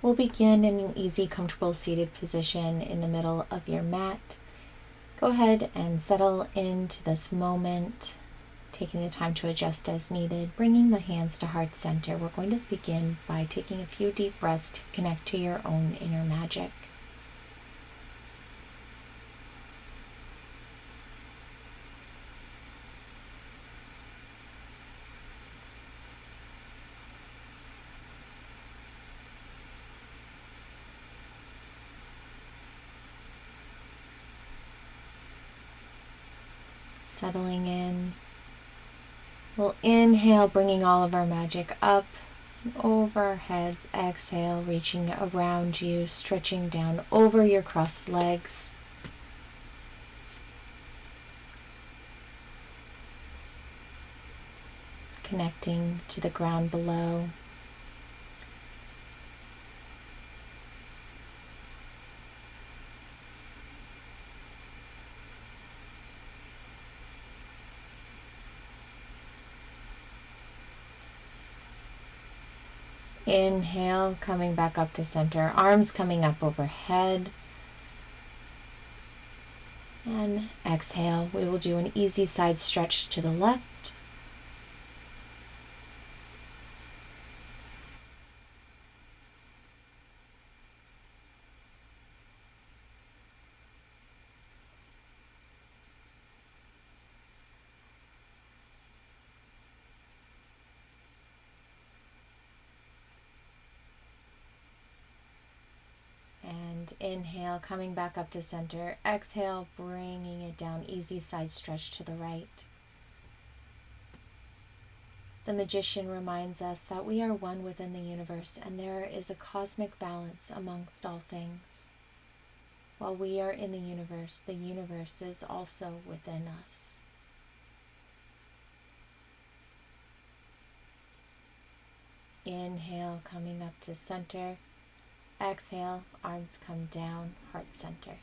We'll begin in an easy, comfortable seated position in the middle of your mat. Go ahead and settle into this moment, taking the time to adjust as needed, bringing the hands to heart center. We're going to begin by taking a few deep breaths to connect to your own inner magic. Settling in. We'll inhale, bringing all of our magic up and over our heads. Exhale, reaching around you, stretching down over your crossed legs. Connecting to the ground below. Inhale, coming back up to center, arms coming up overhead. And exhale, we will do an easy side stretch to the left. And inhale, coming back up to center. Exhale, bringing it down. Easy side stretch to the right. The magician reminds us that we are one within the universe and there is a cosmic balance amongst all things. While we are in the universe is also within us. Inhale, coming up to center. Exhale, arms come down, heart center.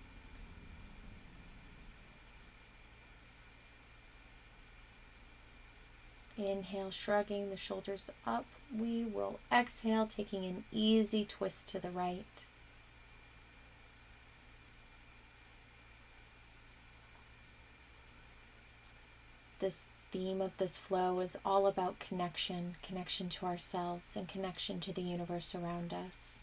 Inhale, shrugging the shoulders up. We will exhale, taking an easy twist to the right. This theme of this flow is all about connection to ourselves and connection to the universe around us.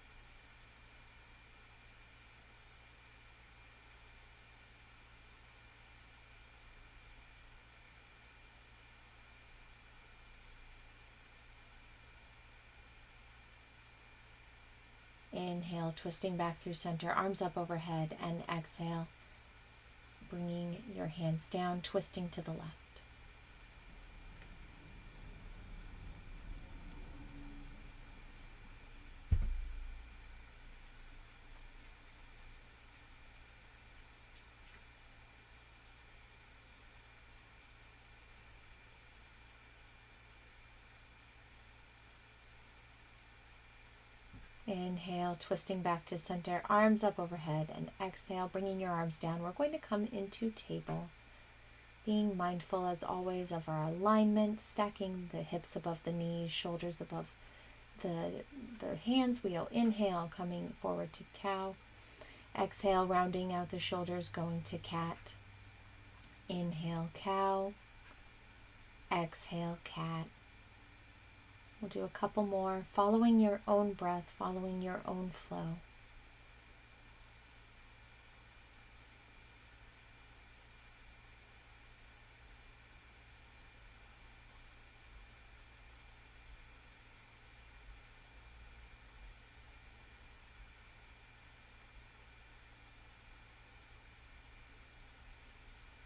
Inhale, twisting back through center, arms up overhead, and exhale, bringing your hands down, twisting to the left. Inhale, twisting back to center, arms up overhead, and exhale, bringing your arms down. We're going to come into table, being mindful as always of our alignment, stacking the hips above the knees, shoulders above the hands. We'll inhale, coming forward to cow. Exhale, rounding out the shoulders, going to cat. Inhale, cow. Exhale, cat. We'll do a couple more, following your own breath, following your own flow.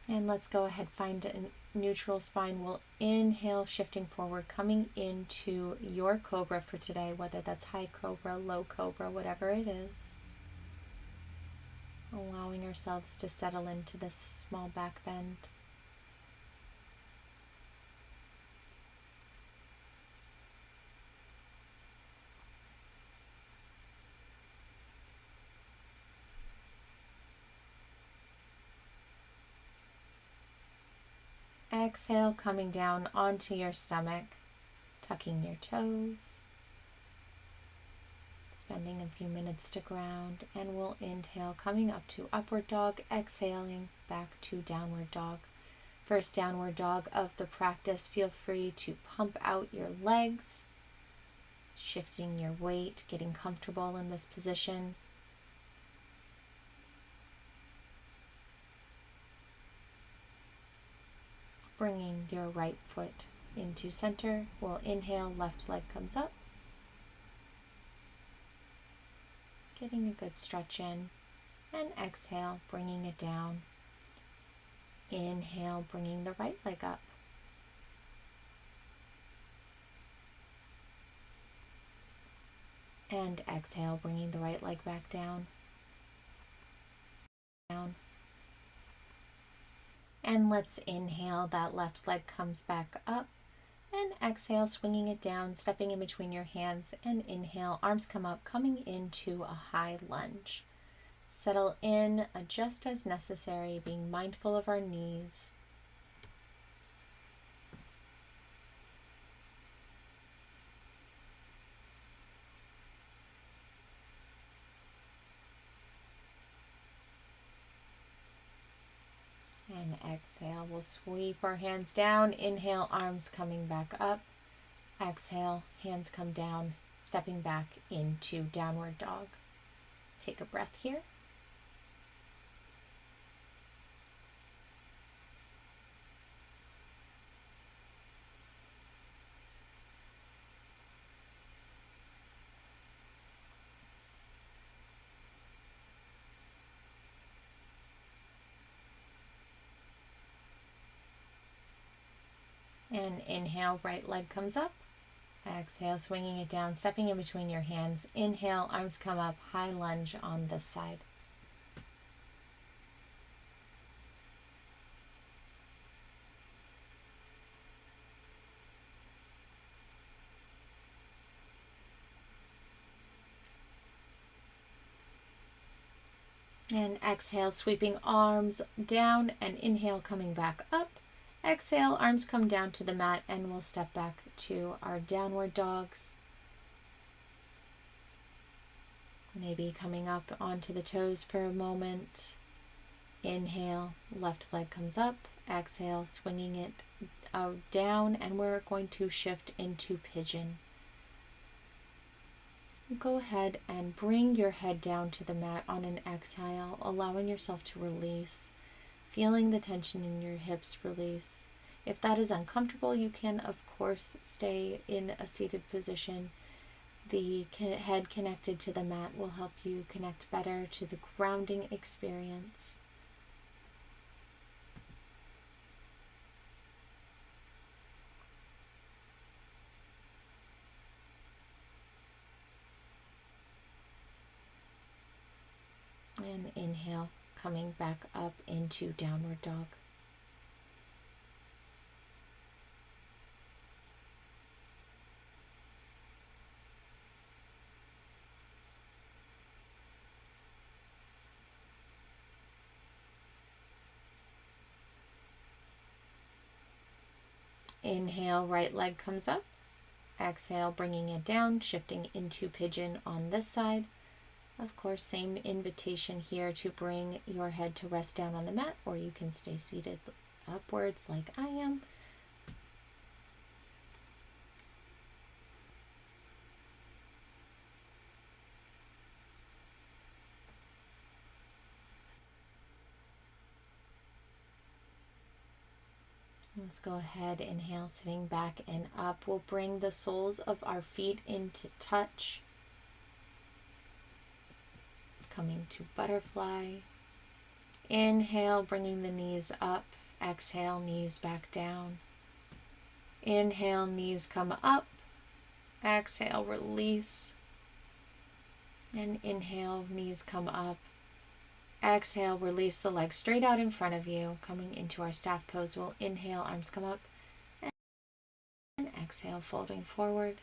And let's go ahead, find a neutral spine. We'll inhale, shifting forward, coming into your cobra for today, whether that's high cobra, low cobra, whatever it is. Allowing ourselves to settle into this small back bend. Exhale, coming down onto your stomach, tucking your toes. spending a few minutes to ground, and we'll inhale, coming up to upward dog, exhaling back to downward dog. First downward dog of the practice. Feel free to pump out your legs, shifting your weight, getting comfortable in this position. Bringing your right foot into center. We'll inhale, left leg comes up. Getting a good stretch in. And exhale, bringing it down. Inhale, bringing the right leg up. And exhale, bringing the right leg back down. And let's inhale, that left leg comes back up. And exhale, swinging it down, stepping in between your hands. And inhale, arms come up, coming into a high lunge. Settle in, adjust as necessary, being mindful of our knees. And exhale, we'll sweep our hands down. Inhale, arms coming back up. Exhale, hands come down, stepping back into downward dog. Take a breath here. And inhale, right leg comes up. Exhale, swinging it down, stepping in between your hands. Inhale, arms come up, high lunge on this side. And exhale, sweeping arms down, and inhale, coming back up. Exhale, arms come down to the mat, and we'll step back to our downward dogs. Maybe coming up onto the toes for a moment. Inhale, left leg comes up. Exhale, swinging it down, and we're going to shift into pigeon. Go ahead and bring your head down to the mat on an exhale, allowing yourself to release. Feeling the tension in your hips release. If that is uncomfortable, you can, of course, stay in a seated position. The head connected to the mat will help you connect better to the grounding experience. And inhale, coming back up into downward dog. Inhale, right leg comes up. Exhale, bringing it down, shifting into pigeon on this side. Of course, same invitation here to bring your head to rest down on the mat, or you can stay seated upwards like I am. Let's go ahead, inhale, sitting back and up. We'll bring the soles of our feet into touch. Coming to butterfly. Inhale, bringing the knees up. Exhale, knees back down. Inhale, knees come up. Exhale, release. And inhale, knees come up. Exhale, release the legs straight out in front of you. Coming into our staff pose, we'll inhale, arms come up. And exhale, folding forward.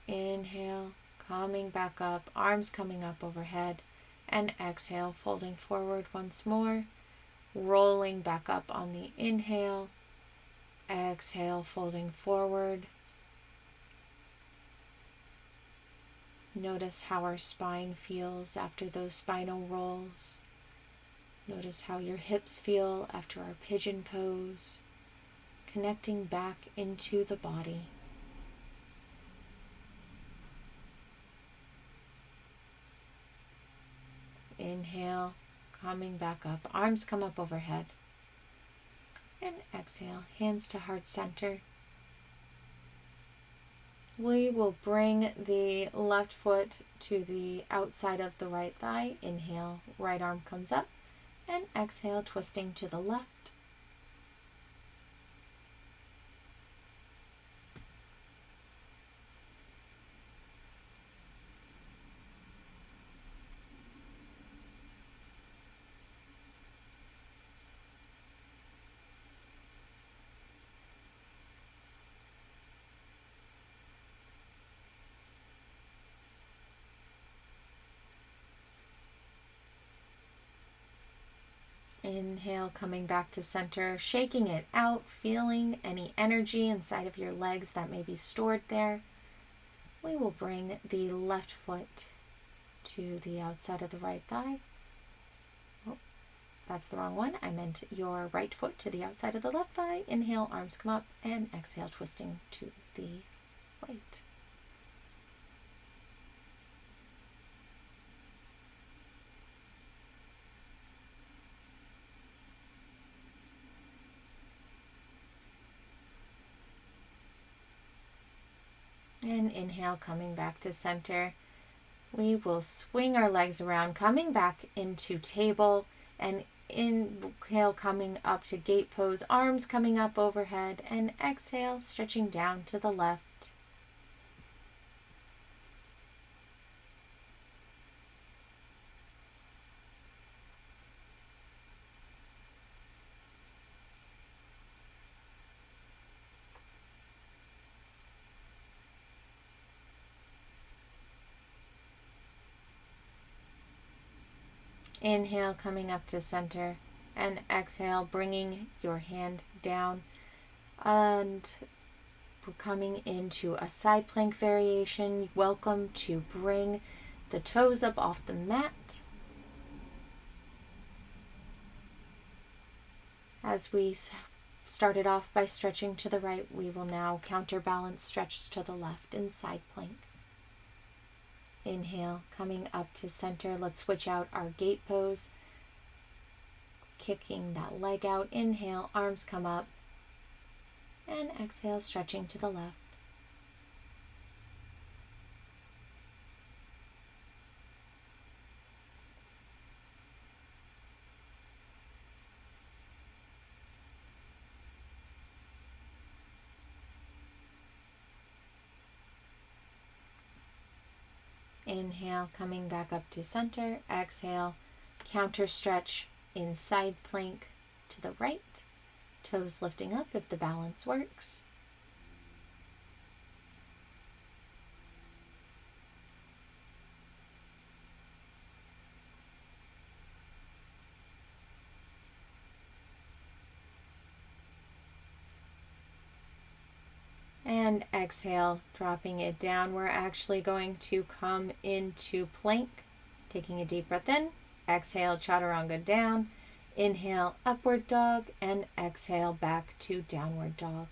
Inhale, coming back up, arms coming up overhead. And exhale, folding forward once more. Rolling back up on the inhale. Exhale, folding forward. Notice how our spine feels after those spinal rolls. Notice how your hips feel after our pigeon pose, connecting back into the body. Inhale, coming back up. Arms come up overhead. And exhale, hands to heart center. We will bring the left foot to the outside of the right thigh. Inhale, right arm comes up. And exhale, twisting to the left. Inhale, coming back to center, shaking it out, feeling any energy inside of your legs that may be stored there. We will bring the left foot to the outside of the right thigh. Oh, that's the wrong one. I meant your right foot to the outside of the left thigh. Inhale, arms come up, and exhale, twisting to the right. And inhale, coming back to center. We will swing our legs around, coming back into table, and inhale, coming up to gate pose, arms coming up overhead, and exhale, stretching down to the left. Inhale, coming up to center, and exhale, bringing your hand down, and we're coming into a side plank variation. Welcome to bring the toes up off the mat. As we started off by stretching to the right, we will now counterbalance stretch to the left in side plank. Inhale, coming up to center. Let's switch out our gate pose. Kicking that leg out. Inhale, arms come up. And exhale, stretching to the left. Inhale, coming back up to center. Exhale, counter stretch in side plank to the right. Toes lifting up if the balance works. And exhale, dropping it down. We're actually going to come into plank, taking a deep breath in. Exhale, chaturanga down. Inhale, upward dog, and exhale, back to downward dog.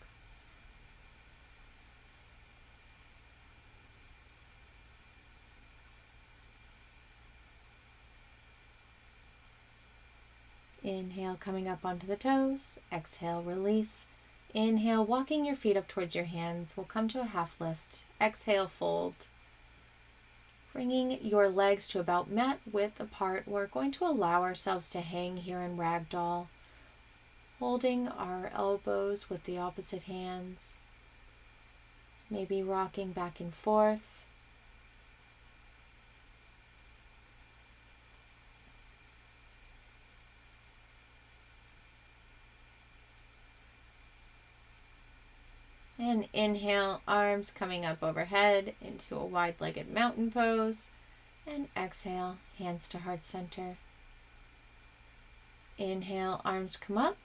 Inhale, coming up onto the toes. Exhale, release. Inhale, walking your feet up towards your hands. We'll come to a half lift. Exhale, fold. Bringing your legs to about mat width apart, we're going to allow ourselves to hang here in ragdoll, holding our elbows with the opposite hands, maybe rocking back and forth. And inhale, arms coming up overhead into a wide-legged mountain pose. And exhale, hands to heart center. Inhale, arms come up.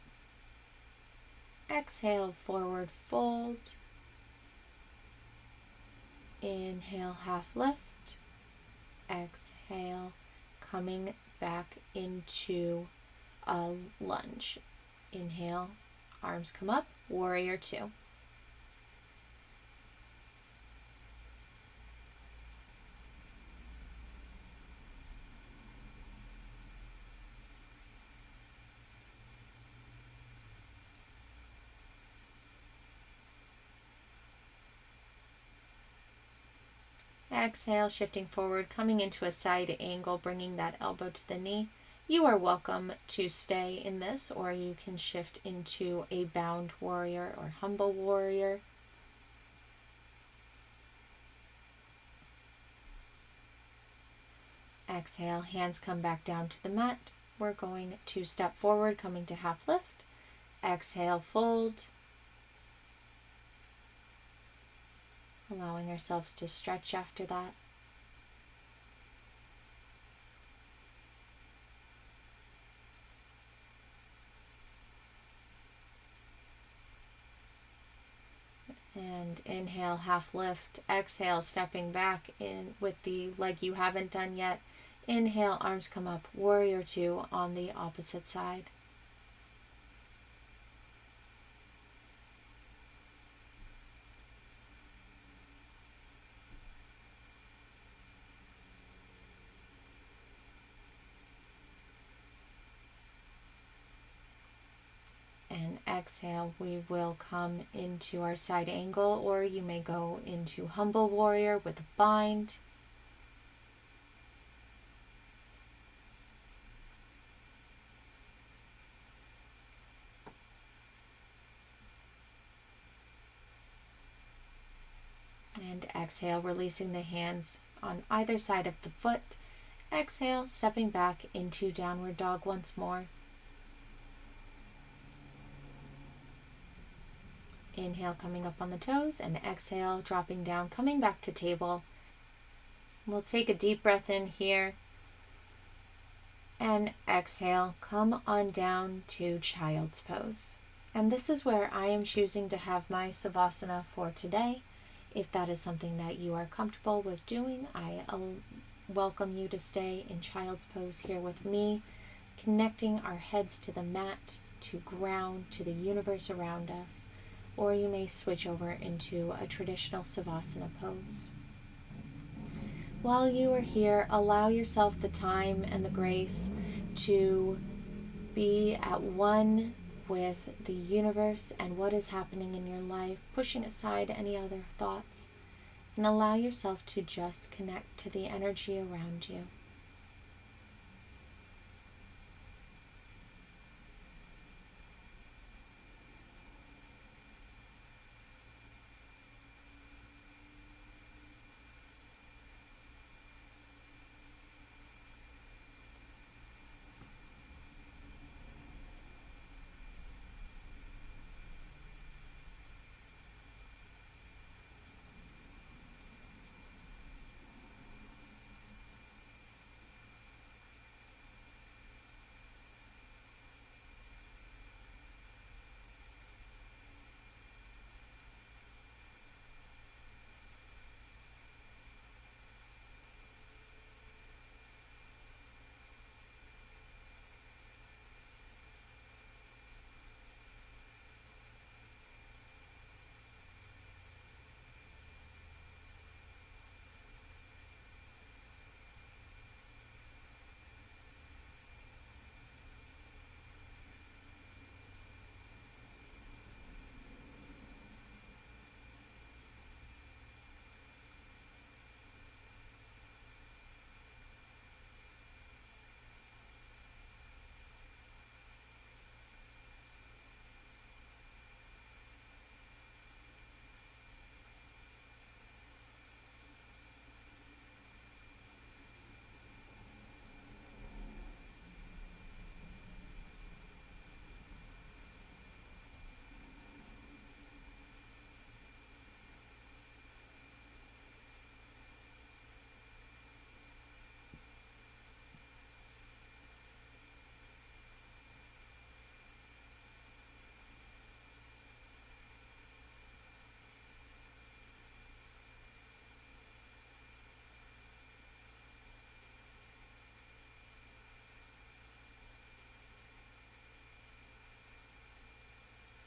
Exhale, forward fold. Inhale, half lift. exhale, coming back into a lunge. Inhale, arms come up, warrior two. Exhale, shifting forward, coming into a side angle, bringing that elbow to the knee. You are welcome to stay in this, or you can shift into a bound warrior or humble warrior. Exhale, hands come back down to the mat. We're going to step forward, coming to half lift. Exhale, fold. Allowing ourselves to stretch after that. And inhale, half lift. Exhale, stepping back in with the leg you haven't done yet. Inhale, arms come up, warrior two on the opposite side. And exhale, we will come into our side angle, or you may go into humble warrior with a bind. And exhale, releasing the hands on either side of the foot. Exhale, stepping back into downward dog once more. Inhale, coming up on the toes, and exhale, dropping down, coming back to table. We'll take a deep breath in here. And exhale, come on down to child's pose. And this is where I am choosing to have my Savasana for today. If that is something that you are comfortable with doing, I welcome you to stay in child's pose here with me, connecting our heads to the mat, to ground, to the universe around us. Or you may switch over into a traditional Savasana pose. While you are here, allow yourself the time and the grace to be at one with the universe and what is happening in your life, pushing aside any other thoughts, and allow yourself to just connect to the energy around you.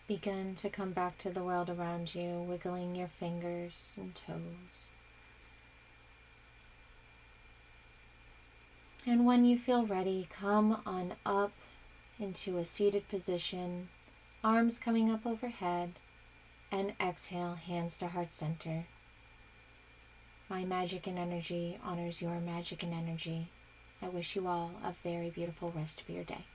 Begin to come back to the world around you, wiggling your fingers and toes. And when you feel ready, come on up into a seated position, arms coming up overhead, and exhale, hands to heart center. My magic and energy honors your magic and energy. I wish you all a very beautiful rest of your day.